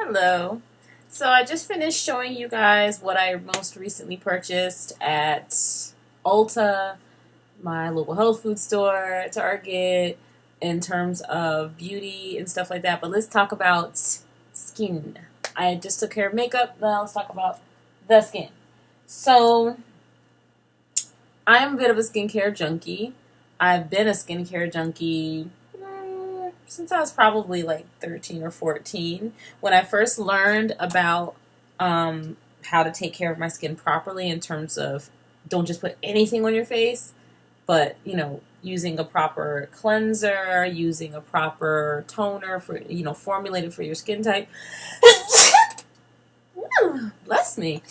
Hello. So I just finished showing you guys what I most recently purchased at Ulta, my local health food store, Target, in terms of beauty and stuff like that. But let's talk about skin. I just took care of makeup. Now let's talk about the skin. So I'm a bit of a skincare junkie. I've been a skincare junkie since I was probably like 13 or 14. When I first learned about how to take care of my skin properly in terms of don't just put anything on your face, but, using a proper cleanser, using a proper toner for, formulated for your skin type. Bless me.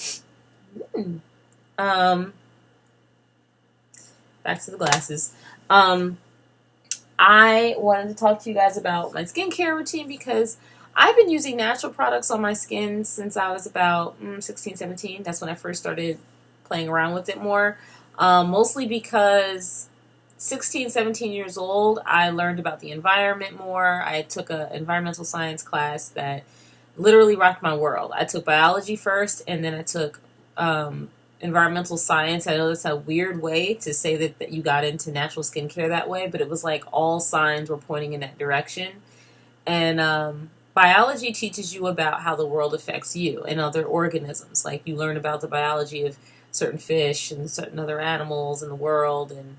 Back to the glasses. I wanted to talk to you guys about my skincare routine because I've been using natural products on my skin since I was about 16, 17. That's when I first started playing around with it more. Mostly because 16, 17 years old, I learned about the environment more. I took an environmental science class that literally rocked my world. I took biology first, and then I took environmental science. I know that's a weird way to say that you got into natural skincare that way, but it was like all signs were pointing in that direction. And biology teaches you about how the world affects you and other organisms. Like you learn about the biology of certain fish and certain other animals in the world, and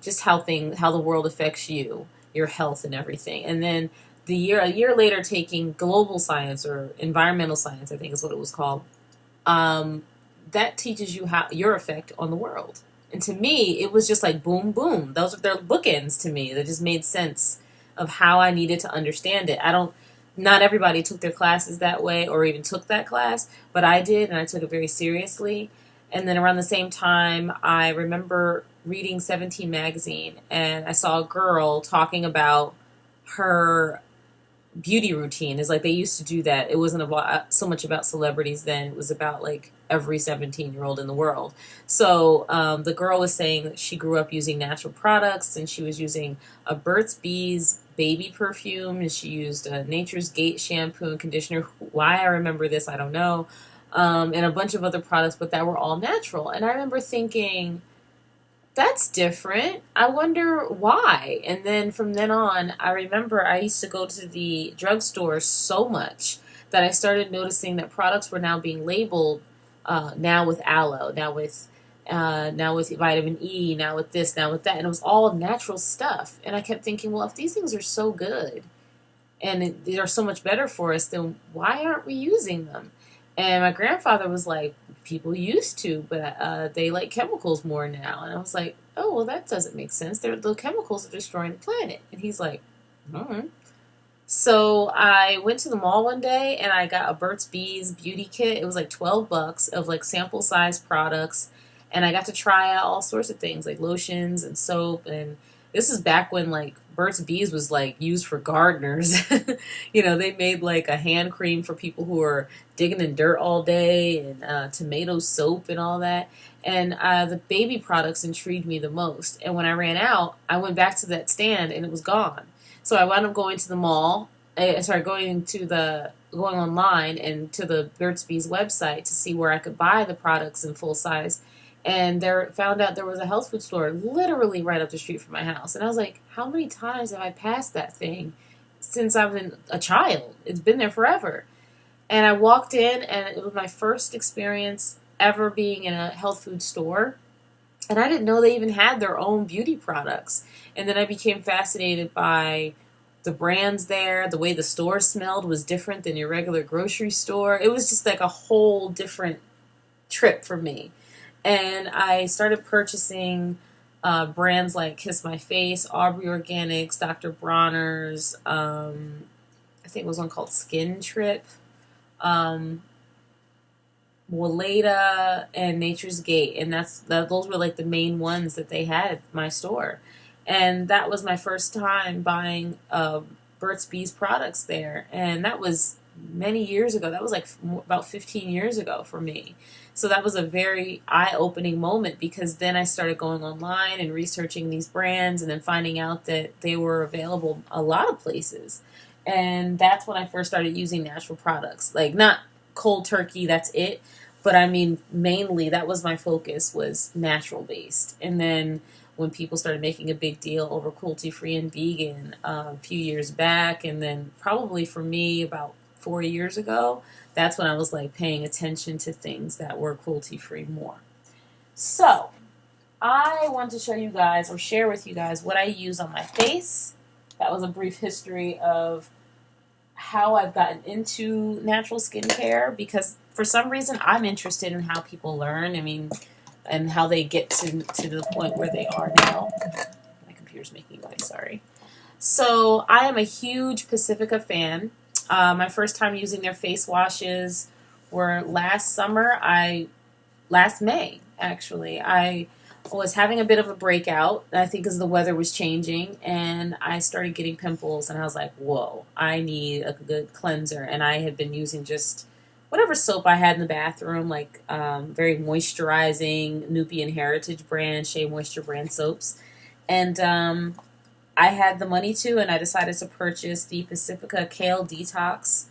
just how the world affects you, your health and everything. And then a year later, taking global science or environmental science, I think is what it was called. That teaches you how your effect on the world. And to me, it was just like boom, boom. Those are their bookends to me. That just made sense of how I needed to understand it. Not everybody took their classes that way or even took that class, but I did, and I took it very seriously. And then around the same time, I remember reading 17 magazine, and I saw a girl talking about her beauty routine. Is like they used to do that. It wasn't about so much about celebrities then. It was about like every 17-year-old in the world. So the girl was saying that she grew up using natural products, and she was using a Burt's Bees baby perfume, and she used a Nature's Gate shampoo and conditioner. Why I remember this, I don't know. And a bunch of other products, but that were all natural. And I remember thinking, that's different. I wonder why. And then from then on, I remember I used to go to the drugstore so much that I started noticing that products were now being labeled now with aloe, now with vitamin E, now with this, now with that. And it was all natural stuff. And I kept thinking, well, if these things are so good and they are so much better for us, then why aren't we using them? And my grandfather was like, people used to, but they like chemicals more now. And I was like, oh, well, that doesn't make sense. The chemicals are destroying the planet. And he's like, all right. So I went to the mall one day, and I got a Burt's Bees beauty kit. It was like $12 of like sample size products. And I got to try out all sorts of things like lotions and soap. And this is back when like Burt's Bees was like used for gardeners. They made like a hand cream for people who are digging in dirt all day, and tomato soap and all that. And the baby products intrigued me the most. And when I ran out, I went back to that stand, and it was gone. So I wound up going to the mall. Going online and to the Burt's Bees website to see where I could buy the products in full size. And found out there was a health food store literally right up the street from my house. And I was like, how many times have I passed that thing since I've been a child? It's been there forever. And I walked in, and it was my first experience ever being in a health food store. And I didn't know they even had their own beauty products. And then I became fascinated by the brands there. The way the store smelled was different than your regular grocery store. It was just like a whole different trip for me. And I started purchasing brands like Kiss My Face, Aubrey Organics, Dr. Bronner's, I think it was one called Skin Trip, Weleda, and Nature's Gate. And those were like the main ones that they had at my store. And that was my first time buying Burt's Bees products there. And that was many years ago. That was like about 15 years ago for me. So that was a very eye-opening moment, because then I started going online and researching these brands, and then finding out that they were available a lot of places. And that's when I first started using natural products. Like, not cold turkey, that's it. But I mean, mainly that was my focus, was natural based. And then when people started making a big deal over cruelty free and vegan a few years back, and then probably for me about 4 years ago, that's when I was like paying attention to things that were cruelty free more. So I want to show you guys, or share with you guys, what I use on my face. That was a brief history of how I've gotten into natural skincare, because for some reason I'm interested in how people learn. I mean, and how they get to the point where they are now. My computer's making noise, sorry. So I am a huge Pacifica fan. My first time using their face washes were last May, actually. I was having a bit of a breakout, I think, as the weather was changing, and I started getting pimples, and I was like, whoa, I need a good cleanser. And I had been using just whatever soap I had in the bathroom, like very moisturizing Nubian Heritage brand, Shea Moisture brand soaps. And I had the money to, and I decided to purchase the Pacifica Kale Detox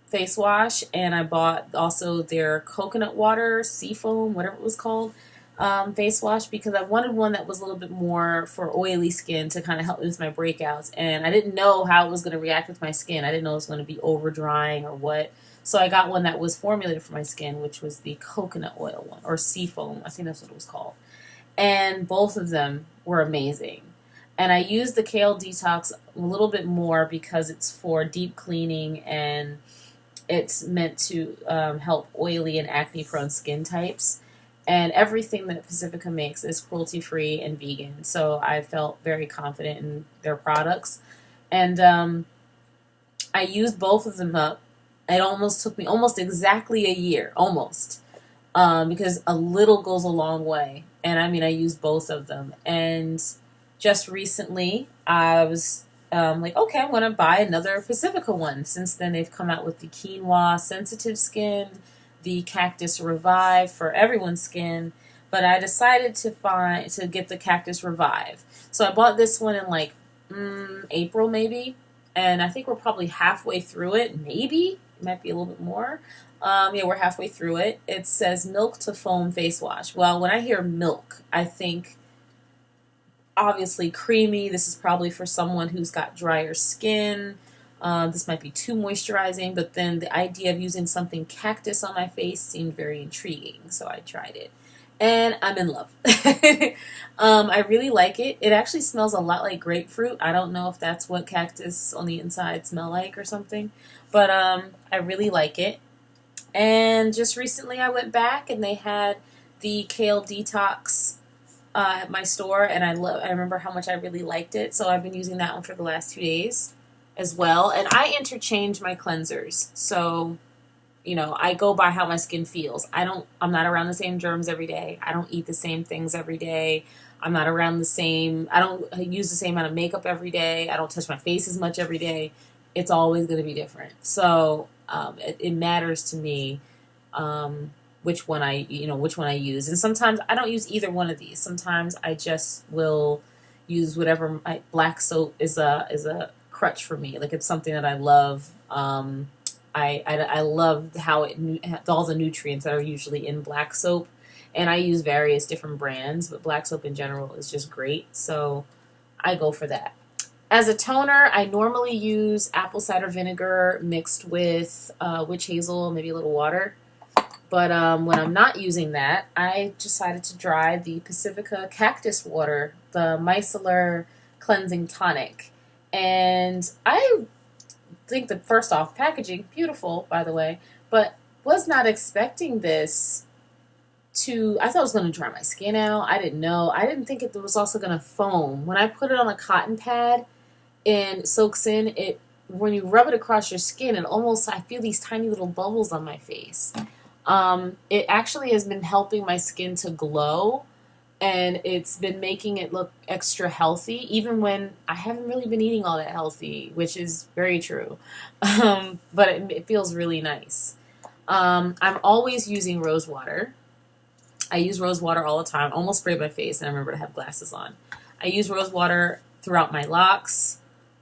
face wash, and I bought also their coconut water, sea foam, whatever it was called, face wash, because I wanted one that was a little bit more for oily skin to kind of help with my breakouts. And I didn't know how it was going to react with my skin. I didn't know it was going to be over drying or what. So I got one that was formulated for my skin, which was the coconut oil one, or sea foam, I think that's what it was called. And both of them were amazing. And I used the Kale Detox a little bit more because it's for deep cleaning, and it's meant to help oily and acne-prone skin types. And everything that Pacifica makes is cruelty-free and vegan. So I felt very confident in their products. And I used both of them up. It almost took me almost exactly a year, almost. Because a little goes a long way. And I mean, I used both of them. And just recently, I was like, okay, I'm going to buy another Pacifica one. Since then, they've come out with the Quinoa Sensitive Skin, the Cactus Revive for everyone's skin. But I decided to get the Cactus Revive. So I bought this one in like April maybe. And I think we're probably halfway through it. Maybe. It might be a little bit more. Yeah, we're halfway through it. It says milk to foam face wash. Well, when I hear milk, I think obviously creamy. This is probably for someone who's got drier skin. This might be too moisturizing, but then the idea of using something cactus on my face seemed very intriguing, so I tried it. And I'm in love. I really like it. It actually smells a lot like grapefruit. I don't know if that's what cactus on the inside smell like or something, but I really like it. And just recently I went back and they had the Kale Detox at my store, and I remember how much I really liked it, so I've been using that one for the last 2 days as well. And I interchange my cleansers, so you know, I go by how my skin feels. I'm not around the same germs every day. I don't eat the same things every day. I don't use the same amount of makeup every day. I don't touch my face as much every day. It's always going to be different. So it matters to me which one I use. And sometimes I don't use either one of these. Sometimes I just will use whatever. Black soap is a crutch for me. Like, it's something that I love. I love how all the nutrients that are usually in black soap. And I use various different brands, but black soap in general is just great. So I go for that. As a toner, I normally use apple cider vinegar mixed with witch hazel, maybe a little water. But when I'm not using that, I decided to try the Pacifica Cactus Water, the Micellar Cleansing Tonic. And I think that, first off, packaging, beautiful, by the way, but was not expecting this I thought it was going to dry my skin out. I didn't know. I didn't think it was also going to foam. When I put it on a cotton pad and soaks in, when you rub it across your skin, I feel these tiny little bubbles on my face. It actually has been helping my skin to glow, and it's been making it look extra healthy, even when I haven't really been eating all that healthy, which is very true. But it feels really nice. I'm always using rose water. I use rose water all the time. I almost sprayed my face, and I remember to have glasses on. I use rose water throughout my locks,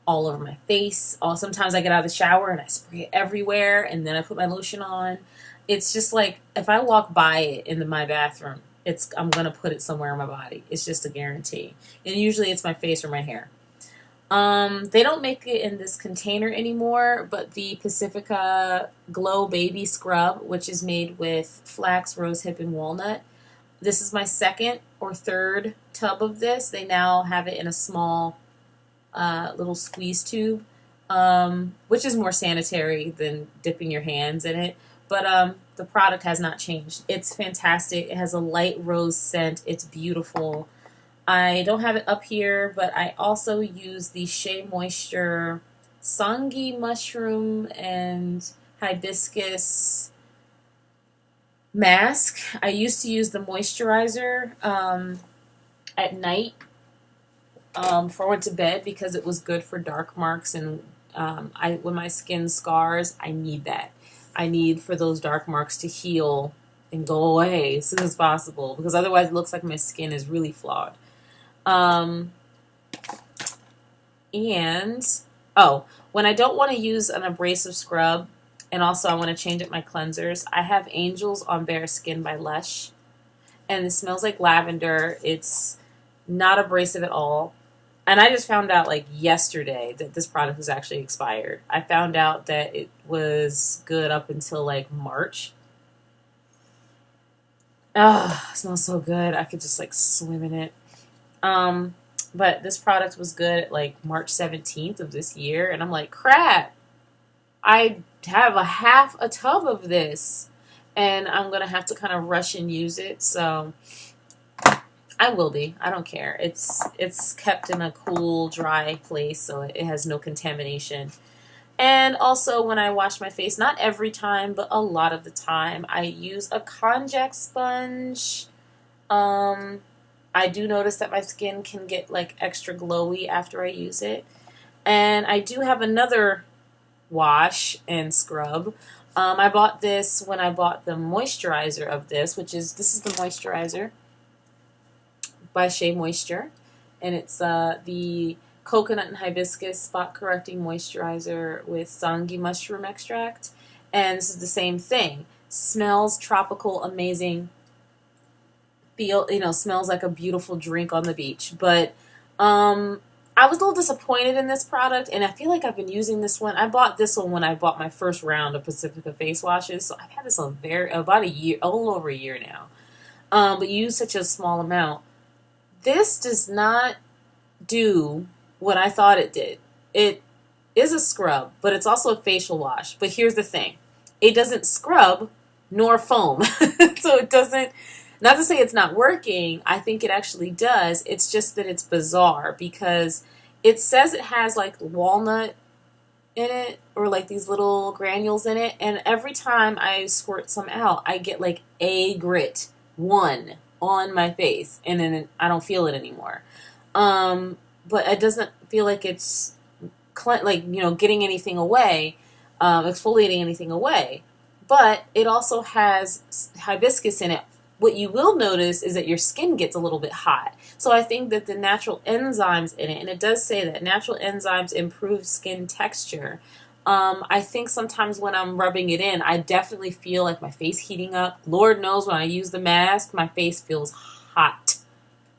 all over my face. Sometimes I get out of the shower and I spray it everywhere, and then I put my lotion on. It's just like if I walk by it in my bathroom, I'm gonna put it somewhere on my body. It's just a guarantee. And usually it's my face or my hair. They don't make it in this container anymore, but the Pacifica Glow Baby Scrub, which is made with flax, rosehip, and walnut. This is my second or third tub of this. They now have it in a small little squeeze tube, which is more sanitary than dipping your hands in it. But the product has not changed. It's fantastic. It has a light rose scent. It's beautiful. I don't have it up here, but I also use the Shea Moisture Sangi Mushroom and Hibiscus mask. I used to use the moisturizer at night before I went to bed because it was good for dark marks, and when my skin scars, I need that. I need for those dark marks to heal and go away as soon as possible, because otherwise it looks like my skin is really flawed. And when I don't want to use an abrasive scrub, and also I want to change up my cleansers, I have Angels on Bare Skin by Lush, and it smells like lavender. It's not abrasive at all. And I just found out like yesterday that this product was actually expired. I found out that it was good up until like March. Oh, it smells so good. I could just like swim in it. But this product was good at like March 17th of this year, and I'm like, crap, I have half a tub of this, and I'm gonna have to kind of rush and use it. So I will be. I don't care. It's kept in a cool, dry place, so it has no contamination. And also, when I wash my face, not every time, but a lot of the time, I use a konjac sponge. I do notice that my skin can get like extra glowy after I use it. And I do have another wash and scrub. I bought this when I bought the moisturizer of this is the moisturizer by Shea Moisture. And it's the coconut and hibiscus spot correcting moisturizer with sangi mushroom extract. And this is the same thing. Smells tropical, amazing. Smells like a beautiful drink on the beach. But I was a little disappointed in this product, and I feel like I've been using this one. I bought this one when I bought my first round of Pacifica face washes, so I've had this on about a year, a little over a year now. But you use such a small amount. This does not do what I thought it did. It is a scrub, but it's also a facial wash. But here's the thing. It doesn't scrub nor foam. So it doesn't, not to say it's not working, I think it actually does. It's just that it's bizarre because it says it has like walnut in it or like these little granules in it. And every time I squirt some out, I get like a grit, one, on my face. And then I don't feel it anymore. But it doesn't feel like it's getting anything away, exfoliating anything away. But it also has hibiscus in it. What you will notice is that your skin gets a little bit hot. So I think that the natural enzymes in it, and it does say that natural enzymes improve skin texture. I think sometimes when I'm rubbing it in, I definitely feel like my face heating up. Lord knows when I use the mask, my face feels hot.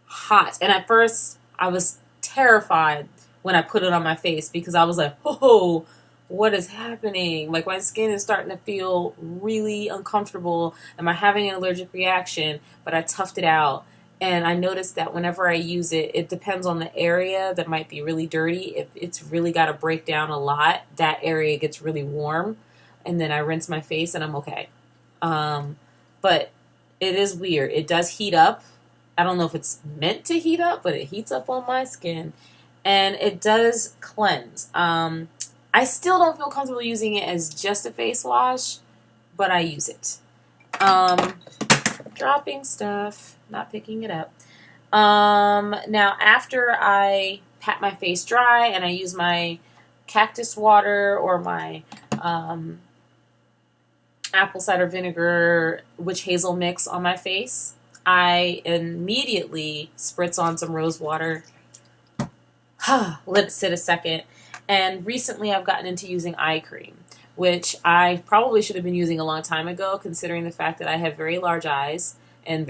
Hot. And at first, I was terrified when I put it on my face because I was like, oh, what is happening? Like my skin is starting to feel really uncomfortable. Am I having an allergic reaction? But I toughed it out. And I noticed that whenever I use it, it depends on the area that might be really dirty. If it's really got to break down a lot, that area gets really warm. And then I rinse my face and I'm okay. But it is weird. It does heat up. I don't know if it's meant to heat up, but it heats up on my skin. And it does cleanse. I still don't feel comfortable using it as just a face wash, but I use it. Dropping stuff, not picking it up. Now, after I pat my face dry and I use my cactus water or my apple cider vinegar witch hazel mix on my face, I immediately spritz on some rose water. let it sit a second. And recently I've gotten into using eye cream, which I probably should have been using a long time ago, considering the fact that I have very large eyes and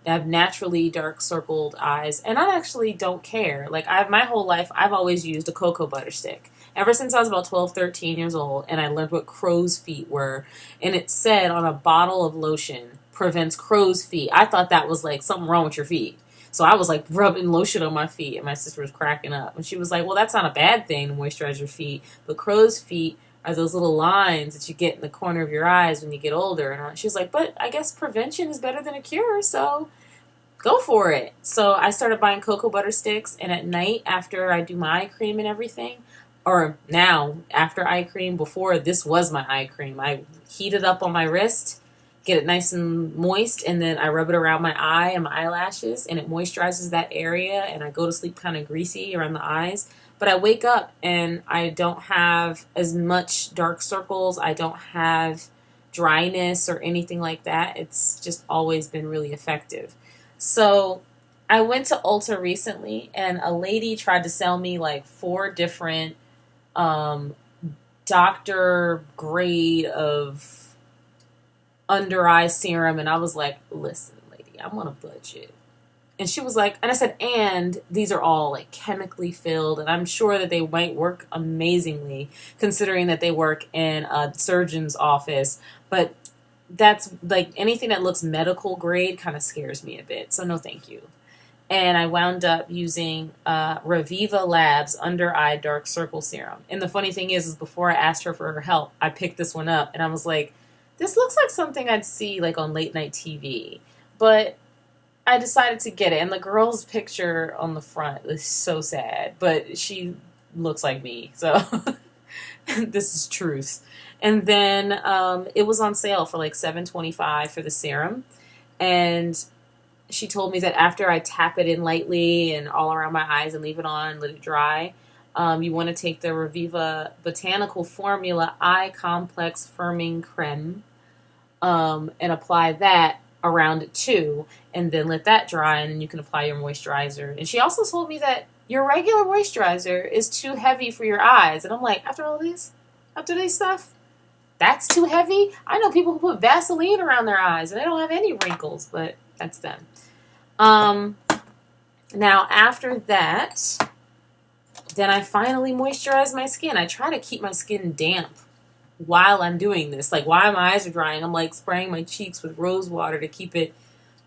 have naturally dark circled eyes. And I actually don't care. Like, my whole life, I've always used a cocoa butter stick. Ever since I was about 12, 13 years old, and I learned what crow's feet were. And it said on a bottle of lotion, prevents crow's feet. I thought that was like something wrong with your feet. So I was like rubbing lotion on my feet, and my sister was cracking up. And she was like, well, that's not a bad thing to moisturize your feet. But crow's feet are those little lines that you get in the corner of your eyes when you get older. And she was like, but I guess prevention is better than a cure, so go for it. So I started buying cocoa butter sticks, and at night after I do my eye cream and everything, or now after eye cream, before this was my eye cream, I heat it up on my wrist, get it nice and moist, and then I rub it around my eye and my eyelashes, and it moisturizes that area, and I go to sleep kind of greasy around the eyes. But I wake up and I don't have as much dark circles. I don't have dryness or anything like that. It's just always been really effective. So I went to Ulta recently, and a lady tried to sell me like 4 different doctor grade of under eye serum, and I was like, listen, lady, I'm on a budget. And she was like, and I said, and these are all like chemically filled, and I'm sure that they might work amazingly considering that they work in a surgeon's office, but that's like anything that looks medical grade kind of scares me a bit, so no thank you. And I wound up using Reviva Labs Under Eye Dark Circle Serum. And the funny thing is before I asked her for her help, I picked this one up, and I was like, this looks like something I'd see like on late night TV. But I decided to get it, and the girl's picture on the front is so sad, but she looks like me, so this is truth. And then it was on sale for like $7.25 for the serum, and she told me that after I tap it in lightly and all around my eyes and leave it on and let it dry, you want to take the Reviva Botanical Formula Eye Complex Firming Creme and apply that around it too, and then let that dry, and then you can apply your moisturizer. And she also told me that your regular moisturizer is too heavy for your eyes. And I'm like, after this stuff, that's too heavy? I know people who put Vaseline around their eyes and they don't have any wrinkles, but that's them. Now after that, then I finally moisturize my skin. I try to keep my skin damp while I'm doing this. Like while my eyes are drying, I'm like spraying my cheeks with rose water to keep it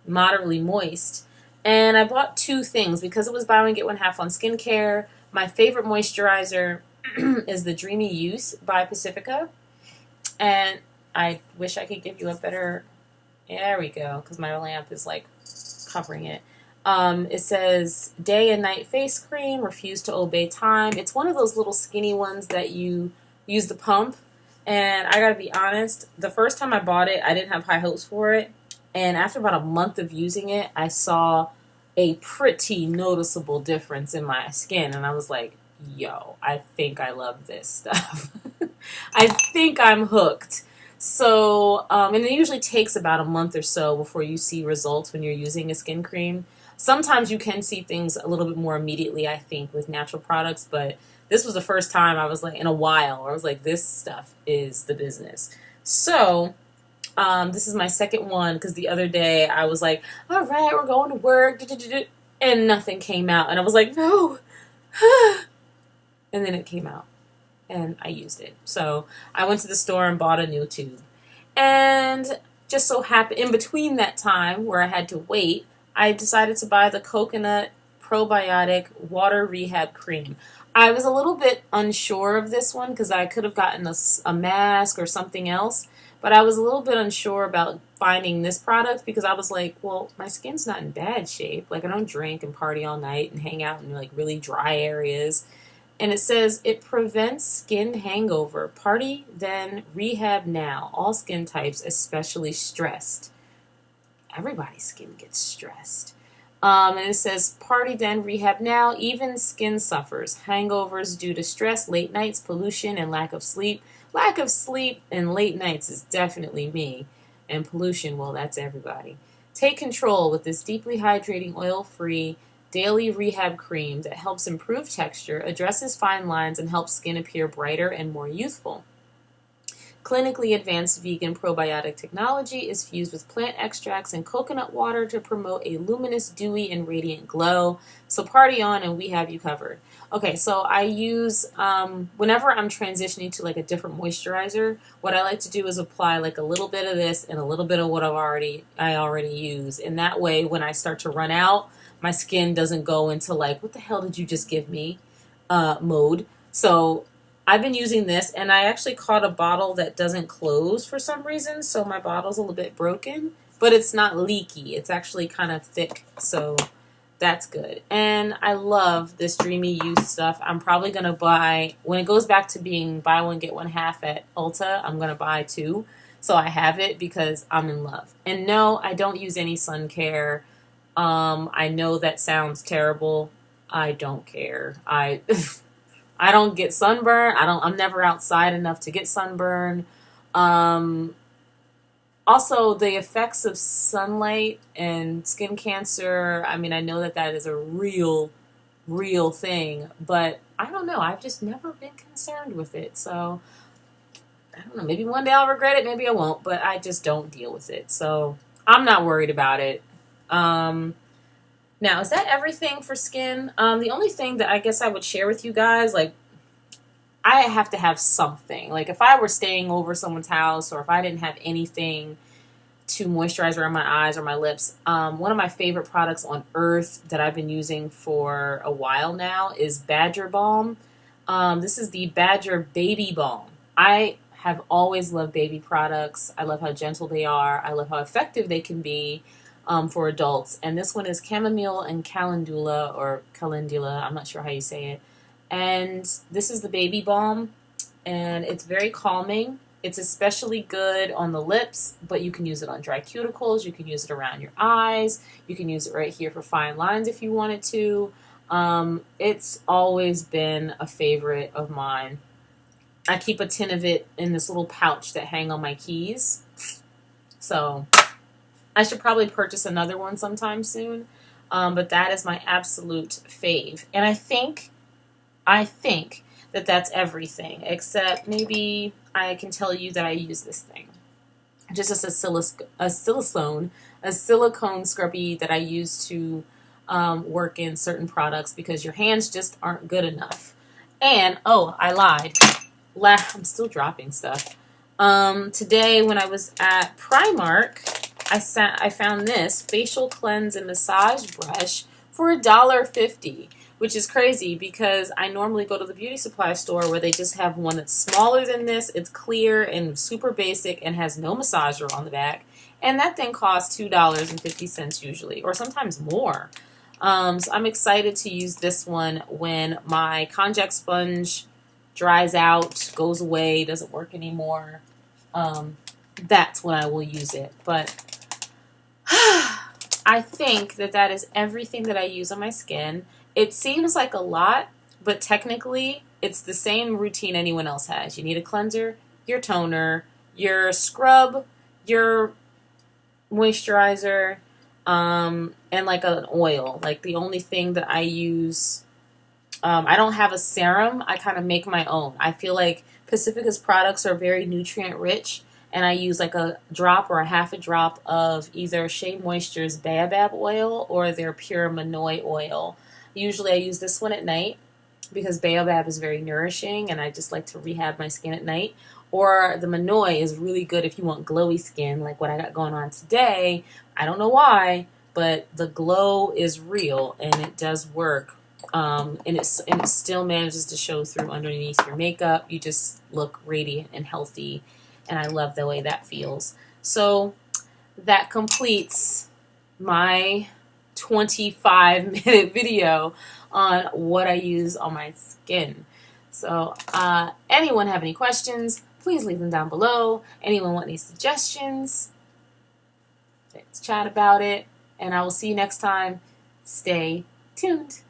moderately moist. And I bought 2 things because it was buy one get one half on skincare. My favorite moisturizer is the Dreamy Youth by Pacifica. And I wish I could give you a better, there we go, because my lamp is like covering it. It says day and night face cream, refuse to obey time. It's one of those little skinny ones that you use the pump. And I gotta be honest, the first time I bought it, I didn't have high hopes for it. And after about a month of using it, I saw a pretty noticeable difference in my skin. And I was like, yo, I think I love this stuff. I think I'm hooked. So, and it usually takes about a month or so before you see results when you're using a skin cream. Sometimes you can see things a little bit more immediately, I think, with natural products, but this was the first time I was like, in a while, where I was like, this stuff is the business. So, this is my second one, because the other day I was like, all right, we're going to work, and nothing came out. And I was like, no. And then it came out, and I used it. So I went to the store and bought a new tube. And just so happened, in between that time where I had to wait, I decided to buy the Coconut Probiotic Water Rehab Cream. I was a little bit unsure of this one because I could have gotten a mask or something else, but I was a little bit unsure about finding this product because I was like, well, my skin's not in bad shape. Like, I don't drink and party all night and hang out in like really dry areas. And it says it prevents skin hangover. Party then, rehab now. All skin types, especially stressed. Everybody's skin gets stressed. And it says, party then, rehab now. Even skin suffers. Hangovers due to stress, late nights, pollution, and lack of sleep. Lack of sleep and late nights is definitely me. And pollution, well, that's everybody. Take control with this deeply hydrating, oil-free, daily rehab cream that helps improve texture, addresses fine lines, and helps skin appear brighter and more youthful. Clinically advanced vegan probiotic technology is fused with plant extracts and coconut water to promote a luminous, dewy, and radiant glow. So party on, and we have you covered. Okay, so I use, whenever I'm transitioning to like a different moisturizer, what I like to do is apply like a little bit of this and a little bit of what I already use. And that way, when I start to run out, my skin doesn't go into like, what the hell did you just give me mode. So I've been using this, and I actually caught a bottle that doesn't close for some reason, so my bottle's a little bit broken, but it's not leaky. It's actually kind of thick, so that's good. And I love this Dreamy Youth stuff. I'm probably going to buy, when it goes back to being buy one, get one half at Ulta, I'm going to buy two, so I have it because I'm in love. And no, I don't use any sun care. I know that sounds terrible. I don't care. I don't get sunburn. I'm never outside enough to get sunburn. Also, the effects of sunlight and skin cancer, I mean, I know that that is a real thing, but I don't know. I've just never been concerned with it. So, I don't know. Maybe one day I'll regret it. Maybe I won't, but I just don't deal with it. So, I'm not worried about it. Now, is that everything for skin? The only thing that I guess I would share with you guys, like, I have to have something. Like, if I were staying over someone's house, or if I didn't have anything to moisturize around my eyes or my lips, one of my favorite products on earth that I've been using for a while now is Badger Balm. This is the Badger Baby Balm. I have always loved baby products. I love how gentle they are. I love how effective they can be. For adults, and this one is chamomile and calendula, or calendula, I'm not sure how you say it, and this is the baby balm, and it's very calming. It's especially good on the lips, but you can use it on dry cuticles, you can use it around your eyes, you can use it right here for fine lines if you wanted to. It's always been a favorite of mine. I keep a tin of it in this little pouch that hang on my keys, so I should probably purchase another one sometime soon, but that is my absolute fave. And I think that that's everything, except maybe I can tell you that I use this thing. Just as a silicone scrubby that I use to work in certain products because your hands just aren't good enough. And, oh, I lied. I'm still dropping stuff. Today when I was at Primark, I found this facial cleanse and massage brush for $1.50, which is crazy because I normally go to the beauty supply store where they just have one that's smaller than this. It's clear and super basic and has no massager on the back. And that thing costs $2.50 usually, or sometimes more. So I'm excited to use this one when my contact sponge dries out, goes away, doesn't work anymore. That's when I will use it. But I think that that is everything that I use on my skin. It seems like a lot, but technically it's the same routine anyone else has. You need a cleanser, your toner, your scrub, your moisturizer, and like an oil. Like the only thing that I use, I don't have a serum. I kind of make my own. I feel like Pacifica's products are very nutrient rich. And I use like a drop or a half a drop of either Shea Moisture's Baobab oil or their pure Manoi oil. Usually I use this one at night because Baobab is very nourishing and I just like to rehab my skin at night. Or the Manoi is really good if you want glowy skin like what I got going on today. I don't know why, but the glow is real and it does work. And it still manages to show through underneath your makeup. You just look radiant and healthy. And I love the way that feels. So that completes my 25-minute video on what I use on my skin. So anyone have any questions, please leave them down below. Anyone want any suggestions, let's chat about it. And I will see you next time. Stay tuned.